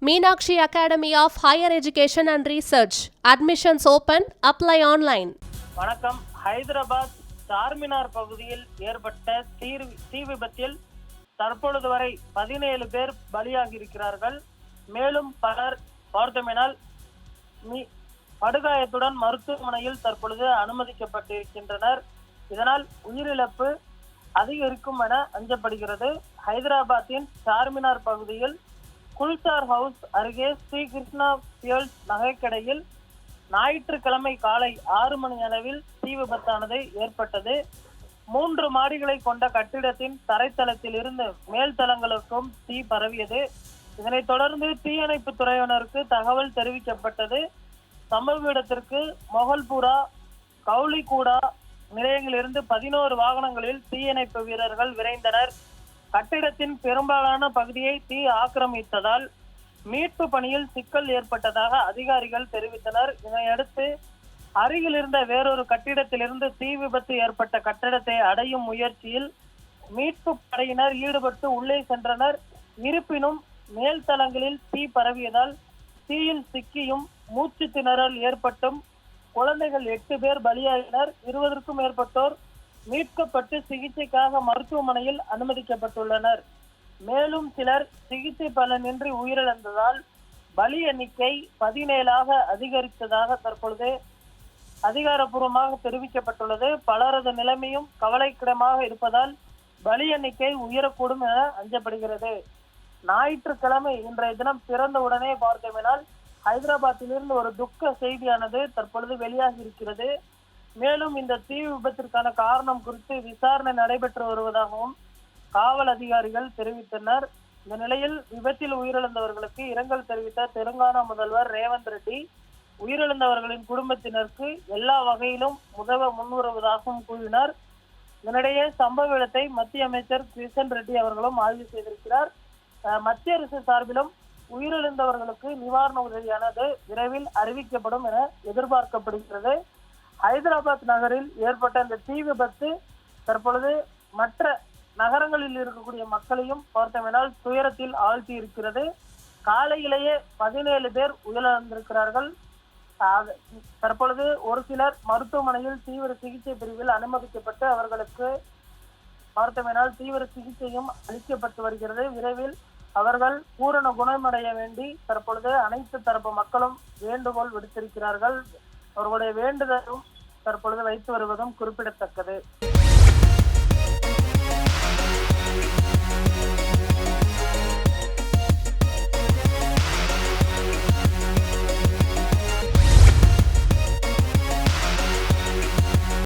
Meenakshi Academy of Higher Education and Research. Admissions open. Apply online. வணக்கம். ஹைதராபாத் சார்மினார் பகுதியில் ஏற்பட்ட தீ விபத்தில் தற்பொழுது வரை 17 பேர் பலியாகி இருக்கிறார்கள். மேலும் பலர் பார்த்தோமெனால் படுகாயத்துடன் மருத்துவமனையில் தற்பொழுது அனுமதிக்கப்பட்டிருக்கின்றனர். இதனால் உயிரிழப்பு அதிகரிக்கும் என அஞ்சப்படுகிறது. ஹைதராபாத்தின் சார்மினார் பகுதியில் குல்சார் ஹவுஸ் அருகே ஸ்ரீ கிருஷ்ணா பியூல்ஸ் நகைக்கடையில் ஞாயிற்றுக்கிழமை காலை 6 மணி அளவில் தீ விபத்தானது ஏற்பட்டது. 3 மாடிகளை கொண்ட கட்டிடத்தின் தரைத்தளத்தில் இருந்து மேல் தளங்களுக்கும் தீ பரவியது. இதனைத் தொடர்ந்து தீயணைப்பு துறையினருக்கு தகவல் தெரிவிக்கப்பட்டது. சம்பவ இடத்திற்கு மொகல்புரா, கவுலிகூடா நிலையங்களிலிருந்து 11 வாகனங்களில் தீயணைப்பு வீரர்கள் விரைந்தனர். கட்டிடத்தின் பெரும்பாலான பகுதியை தீ ஆக்கிரமித்ததால் மீட்பு பணியில் சிக்கல் ஏற்பட்டதாக அதிகாரிகள் தெரிவித்தனர். இதனையடுத்து அருகில் இருந்த வேறொரு கட்டிடத்திலிருந்து தீ விபத்து ஏற்பட்ட கட்டிடத்தை அடையும் முயற்சியில் மீட்பு படையினர் ஈடுபட்டு உள்ளே சென்றனர். இருப்பினும் மேல் தளங்களில் தீ பரவியதால் தீயில் சிக்கியும் மூச்சு திணறல் ஏற்பட்டும் குழந்தைகள் 8 பேர் பலியாகினர். 20க்கும் மேற்பட்டோர் மீட்கப்பட்டு சிகிச்சைக்காக மருத்துவமனையில் அனுமதிக்கப்பட்டுள்ளனர். மேலும் சிலர் சிகிச்சை பலனின்றி உயிரிழந்ததால் பலி எண்ணிக்கை 17ஆக அதிகரித்ததாக தற்பொழுது அதிகாரப்பூர்வமாக தெரிவிக்கப்பட்டுள்ளது. பலரது நிலைமையும் கவலைக்கிடமாக இருப்பதால் பலி எண்ணிக்கை உயரக்கூடும் என அஞ்சப்படுகிறது. ஞாயிற்றுக்கிழமை இன்றைய தினம் பிறந்த உடனே பார்த்தோமெனால் ஹைதராபாத்திலிருந்து ஒரு துக்க செய்தியானது தற்பொழுது வெளியாகி இருக்கிறது. மேலும் இந்த தீ விபத்திற்கான காரணம் குறித்து விசாரணை நடைபெற்று வருவதாகவும் காவல் அதிகாரிகள் தெரிவித்தனர். இந்த நிலையில் விபத்தில் உயிரிழந்தவர்களுக்கு இரங்கல் தெரிவித்த தெலுங்கானா முதல்வர் ரேவந்த் ரெட்டி உயிரிழந்தவர்களின் குடும்பத்தினருக்கு எல்லா வகையிலும் உதவ முன்வருவதாகவும் கூறினார். இதனிடையே சம்பவ இடத்தை மத்திய அமைச்சர் கிஷன் ரெட்டி அவர்களும் ஆய்வு செய்திருக்கிறார். மத்திய அரசு சார்பிலும் உயிரிழந்தவர்களுக்கு நிவாரண உதவியானது விரைவில் அறிவிக்கப்படும் என எதிர்பார்க்கப்படுகிறது. ஹைதராபாத் நகரில் ஏற்பட்ட இந்த தீ விபத்து தற்பொழுது மற்ற நகரங்களில் இருக்கக்கூடிய மக்களையும் பார்த்தோமெனால் துயரத்தில் ஆழ்த்தி இருக்கிறது. காலையிலேயே 17 பேர் உயிரிழந்திருக்கிறார்கள். தற்பொழுது ஒரு சிலர் மருத்துவமனையில் தீவிர சிகிச்சை பிரிவில் அனுமதிக்கப்பட்டு அவர்களுக்கு பார்த்தோமெனால் தீவிர சிகிச்சையும் அளிக்கப்பட்டு வருகிறது. விரைவில் அவர்கள் பூரண குணமடைய வேண்டி தற்பொழுது அனைத்து தரப்பு மக்களும் வேண்டுகோள் விடுத்திருக்கிறார்கள். அவர்களுடைய வேண்டுதலும் தற்பொழுது வைத்து வருவதும் குறிப்பிடத்தக்கது.